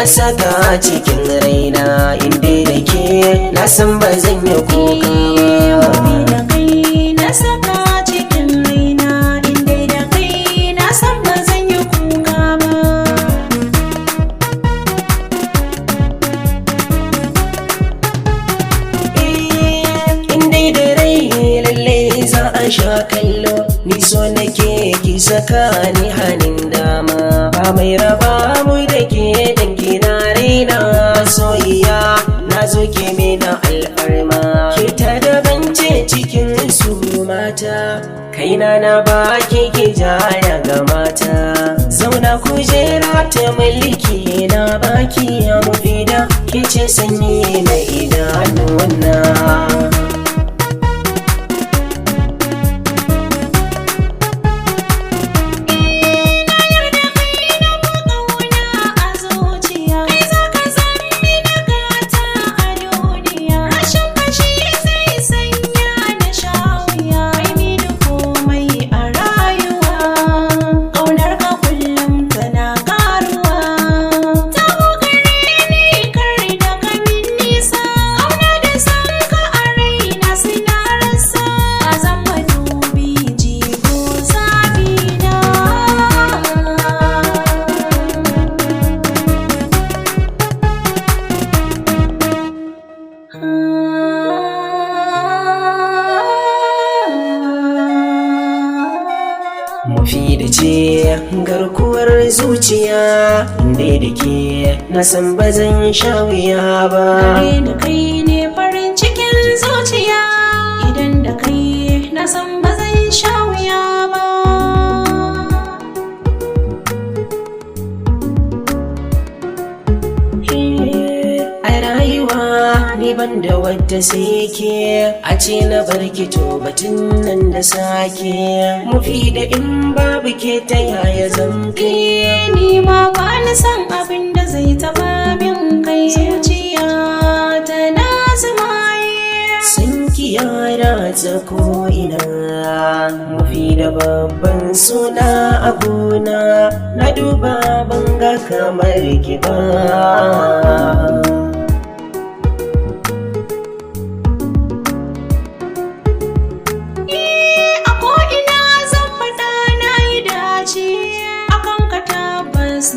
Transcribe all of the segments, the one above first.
saka cikin raina, inda da ke na san ba zan yi kuka ba. Da kai na saka cikin raina, inda da kai na san ba zan yi kuka ba. Inda da rai lalle za a sha kallo, ni so nake ki saka ni hannun dama. Ba mai raba mu da ke dangi na raina, soyayya na zo ke na alfarma. Ke ta dabance cikin su mata, kaina na baki ki jaya ga mata. Zauna kujera ta mulki na baki ya mufida, ke ce sanyi na idanuwana. Mufida ce garkuwar zuciya, inda da ke na san ba zan sha wuya ba. Da kai ne farin cikin zuciya, idan da kai na san ba zan sha wuya ba. A rayuwa ni ban da wadda sai ke, a ce na barki to batun nan da sake. Mufida in babu ke ta yaya zan kai? Ni ma ba na san abin da zai taba min kai. Zuciya ta na zumaye, sun kiyara ta ko'ina. Mufida babban suna a gona, na duba banga kamar ki ba.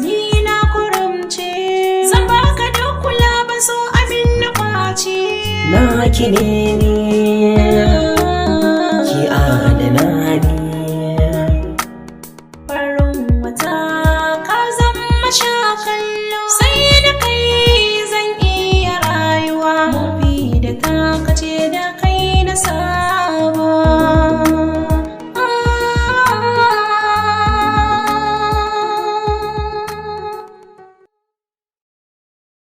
ni na kuramce, zan baka da kula ba so abin na kwace. Na ki ne ni